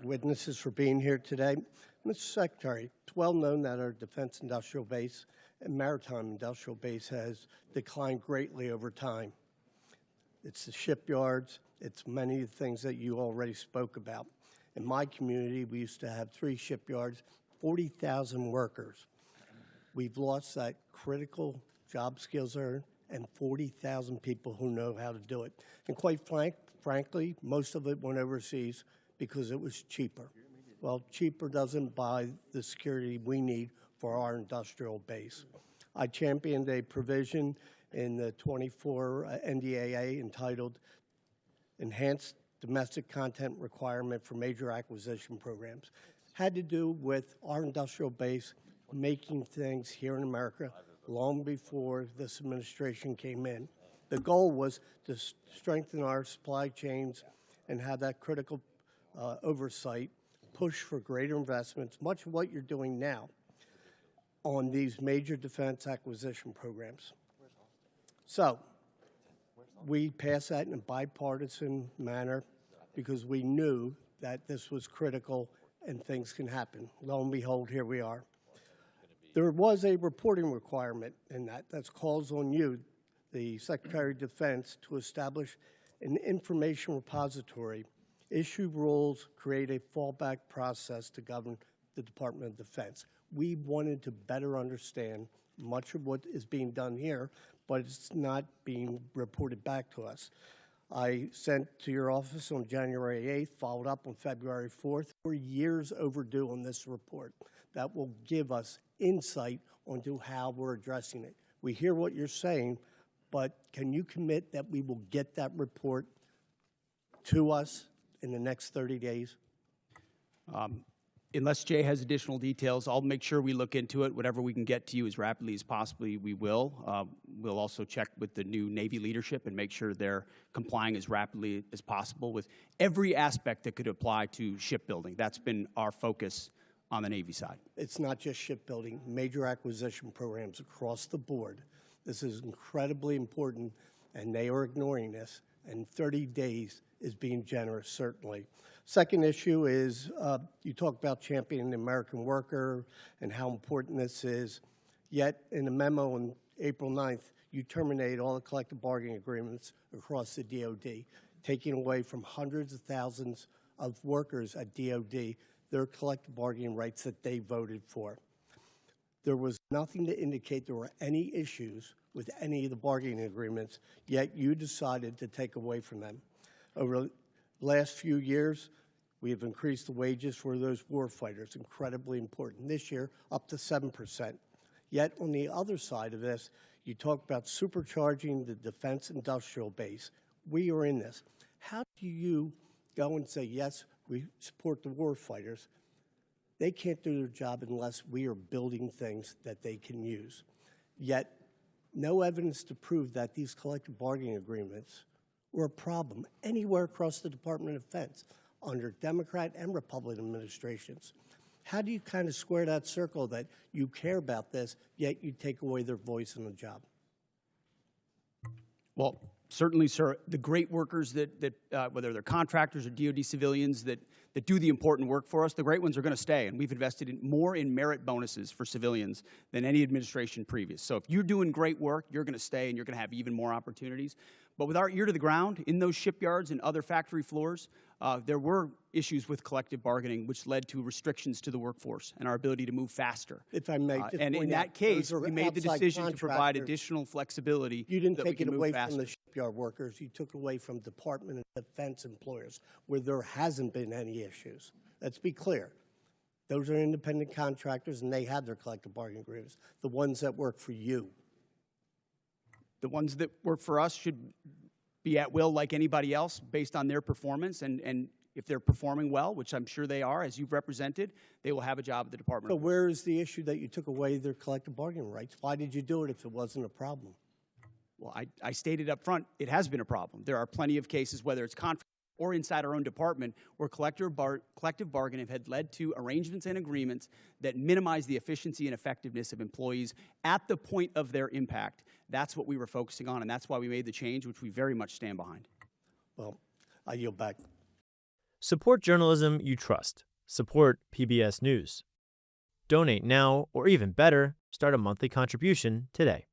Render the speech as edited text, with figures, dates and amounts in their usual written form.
Witnesses for being here today. Mr. Secretary, it's well known that our defense industrial base and maritime industrial base has declined greatly over time. It's the shipyards, it's many of the things that you already spoke about. In my community, we used to have 3 shipyards, 40,000 workers. We've lost that critical job skills there and 40,000 people who know how to do it. And quite frankly, most of it went overseas because it was cheaper. Well, cheaper doesn't buy the security we need for our industrial base. I championed a provision in the 24 NDAA entitled Enhanced Domestic Content Requirement for Major Acquisition Programs. Had to do with our industrial base making things here in America long before this administration came in. The goal was to strengthen our supply chains and have that critical oversight, push for greater investments, much of what you're doing now on these major defense acquisition programs. So we passed that in a bipartisan manner because we knew that this was critical and things can happen. Lo and behold, here we are. There was a reporting requirement in that. That calls on you, the Secretary of Defense, to establish an information repository, issue rules, create a fallback process to govern the Department of Defense. We wanted to better understand much of what is being done here, but it's not being reported back to us. I sent to your office on January 8th, followed up on February 4th. We're years overdue on this report that will give us insight onto how we're addressing it. We hear what you're saying, but can you commit that we will get that report to us in the next 30 days? Unless Jay has additional details, I'll make sure we look into it. Whatever we can get to you as rapidly as possibly, we will. We'll also check with the new Navy leadership and make sure they're complying as rapidly as possible with every aspect that could apply to shipbuilding. That's been our focus on the Navy side. It's not just shipbuilding, major acquisition programs across the board. This is incredibly important, and they are ignoring this, and 30 days is being generous, certainly. Second issue is you talk about championing the American worker and how important this is, yet in a memo on April 9th, you terminate all the collective bargaining agreements across the DOD, taking away from hundreds of thousands of workers at DOD their collective bargaining rights that they voted for. There was nothing to indicate there were any issues with any of the bargaining agreements, yet you decided to take away from them. Over the last few years, we have increased the wages for those war fighters, incredibly important. This year, up to 7%. Yet on the other side of this, you talk about supercharging the defense industrial base. We are in this. How do you go and say, yes, we support the war fighters? They can't do their job unless we are building things that they can use. Yet, no evidence to prove that these collective bargaining agreements were a problem anywhere across the Department of Defense under Democrat and Republican administrations. How do you kind of square that circle that you care about this, yet you take away their voice in the job? Well, certainly, sir, the great workers that whether they're contractors or DOD civilians that do the important work for us, the great ones are going to stay. And we've invested more in merit bonuses for civilians than any administration previous. So if you're doing great work, you're going to stay and you're going to have even more opportunities. But with our ear to the ground in those shipyards and other factory floors, there were issues with collective bargaining, which led to restrictions to the workforce and our ability to move faster. If I may, and in that case, we made the decision to provide additional flexibility. You didn't take it away from the shipyard workers. You took away from Department of Defense employers where there hasn't been any issues. Let's be clear. Those are independent contractors, and they have their collective bargaining agreements, the ones that work for you. The ones that work for us should be at will like anybody else based on their performance, and if they're performing well, which I'm sure they are, as you've represented, they will have a job at the Department. So where is the issue that you took away their collective bargaining rights? Why did you do it if it wasn't a problem? Well, I stated up front, it has been a problem. There are plenty of cases, whether it's contract or inside our own department, where collective bargaining had led to arrangements and agreements that minimize the efficiency and effectiveness of employees at the point of their impact. That's what we were focusing on, and that's why we made the change, which we very much stand behind. Well, I yield back. Support journalism you trust. Support PBS News. Donate now, or even better, start a monthly contribution today.